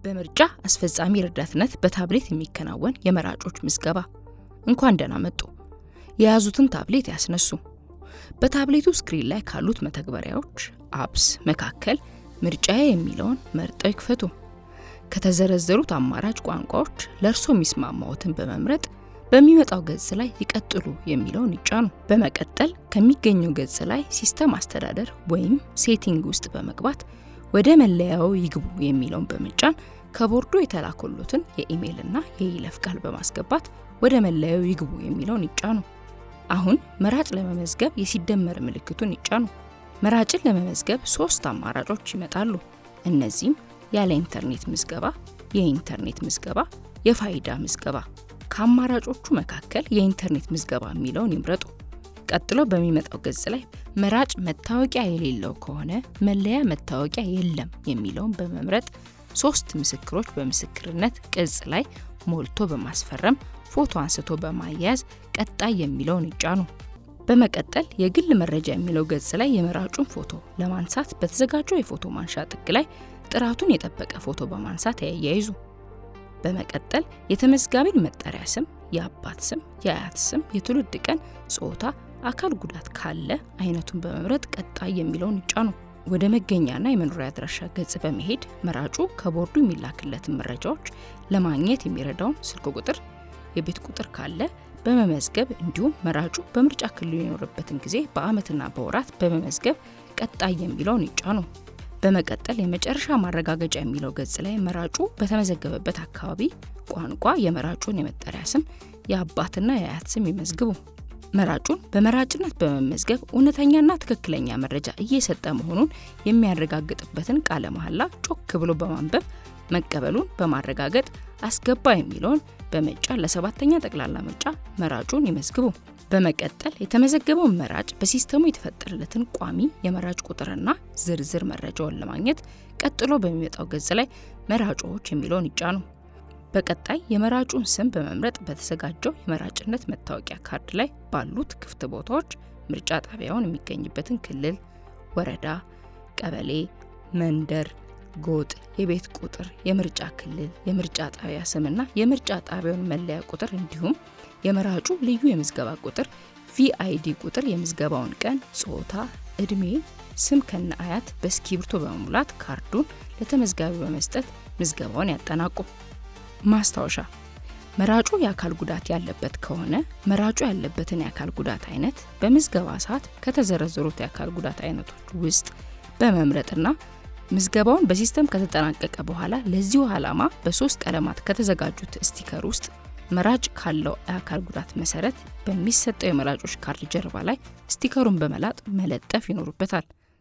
በምርጫ አስፈጻሚ ረዳትነት በታብሌት የሚከናወን የመራጮች ምዝገባ። እንኳን ደህና መጡ። የያዙትን ታብሌት ያስነሱ። በታብሌቱ ስክሪን ላይ ካሉት መተግበሪያዎች አፕስ መካከል ምርጫዬ የሚለውን መርጠው ይክፈቱ። ከተዘረዘሩት አማራጭ ቋንቋዎች ለእርሶ የሚስማማዎትን በመምረጥ በሚመጣው ገጽ ላይ ይቀጥሉ የሚለውን ይጫኑ። በመቀጠል ከሚገኘው ገጽ ላይ ሲስተም አስተዳደር ወይም ሴቲንግ ውስጥ በመግባት ወደ መለያው ይግቡ የሚለውን በመጫን ከቦርዱ የተላከሉትን የኢሜይልና የይለፍ ቃል በማስገባት ወደ መለያው ይግቡ የሚለውን ይጫኑ። አሁን መራጭ ለመመዝገብ የሲደመር ምልክቱን ይጫኑ። መራጭን ለመመዝገብ 3 አማራጮች ይመጣሉ። እነዚህም ያለ ኢንተርኔት ምዝገባ፣ የኢንተርኔት ምዝገባ፣ የፋይዳ ምዝገባ። ከአማራጮቹ መካከል የኢንተርኔት ምዝገባ የሚለውን ይምረጡ። ቀጥሎ በሚመጣው ገጽ ላይ መራጭ መታወቂያ የሌለው ከሆነ መለያ መታወቂያ የለም የሚለውን በመምረጥ 3 ምስክሮች በምስክርነት ቅጽ ላይ ሞልቶ በማስፈረም ፎቶ አንስቶ በማያያዝ ቀጣይ የሚለውን ይጫኑ። በመቀጠል የግል መረጃ የሚለው ገጽ ላይ የመራጩን ፎቶ ለማንሳት በተዘጋጀው የፎቶ ማንሻ ጥግ ላይ ጥራቱን የጠበቀ ፎቶ በማንሳት ያያይዙ። በመቀጠል የተመዝጋቢን መጠሪያ ስም፣ የአባት ስም፣ የአያት ስም፣ የትውልድ ቀን፣ ጾታ፣ አካል ጉዳት ካለ አይነቱን በመምረጥ ቀጣይ የሚለውን ይጫኑ። ወደ መገኛና የመኖሪያ አድራሻ ገጽ በመሄድ መራጩ ከቦርዱ የሚላክለትን መረጃዎች ለማግኘት የሚረዳውን ስልክ ቁጥር፣ የቤት ቁጥር ካለ በመመዝገብ እንዲሁም መራጩ በምርጫ ክልል የሚኖርበትን ጊዜ በአመትና በወራት በመመዝገብ ቀጣይ የሚለውን ይጫኑ። በመቀጠል የመጨረሻ ማረጋገጫ የሚለው ገጽ ላይ መራጩ በተመዘገበበት አካባቢ ቋንቋ የመራጩን የመጠሪያ ስም፣ የአባትና የአያት ስም ይመዝግቡ። መራጩን በመራጭነት በመመዝገብ እውነተኛና ትክክለኛ መረጃ እየሰጠ መሆኑን የሚያረጋግጥበትን ቃለ መሐላ ጮክ ብሎ በማንበብ መቀበሉን በማረጋገጥ አስገባ የሚለውን በመጫን ለ7ኛ ጠቅላላ ምርጫ መራጩን ይመዝግቡ። በመቀጠል የተመዘገበውን መራጭ በሲስተሙ የተፈጠረለትን ቋሚ የመራጭ ቁጥርና ዝርዝር መረጃውን ለማግኘት ቀጥሎ በሚመጣው ገጽ ላይ መራጮች የሚለውን ይጫኑ። በቀጣይ የመራጩን ስም በመምረጥ በተዘጋጀው የመራጭነት መታወቂያ ካርድ ላይ ባሉት ክፍት ቦታዎች ምርጫ ጣቢያውን የሚገኝበትን ክልል፣ ወረዳ፣ ቀበሌ፣ መንደር፣ ጎጥ፣ የቤት ቁጥር፣ የምርጫ ክልል፣ የምርጫ ጣቢያ ስምና የምርጫ ጣቢያውን መለያ ቁጥር እንዲሁም የመራጩ ልዩ የምዝገባ ቁጥር ቪአይዲ ቁጥር፣ የምዝገባውን ቀን፣ ጾታ፣ እድሜ፣ ስም ከነ አያት በእስክሪብቶ በመሙላት ካርዱን ለተመዝጋቢ በመስጠት ምዝገባውን ያጠናቁ። ማስታወሻ፣ መራጩ የአካል ጉዳት ያለበት ከሆነ መራጩ ያለበትን የአካል ጉዳት አይነት በምዝገባ ሰዓት ከተዘረዘሩት የአካል ጉዳት አይነቶች ውስጥ በመምረጥና ምዝገባውን በሲስተም ከተጠናቀቀ በኋላ ለዚሁ ዓላማ በ3 ቀለማት ከተዘጋጁት ስቲከር ውስጥ መራጭ ካለው የአካል ጉዳት መሰረት በሚሰጠው የመራጮች ካርድ ጀርባ ላይ ስቲከሩን በመላጥ መለጠፍ ይኖርበታል።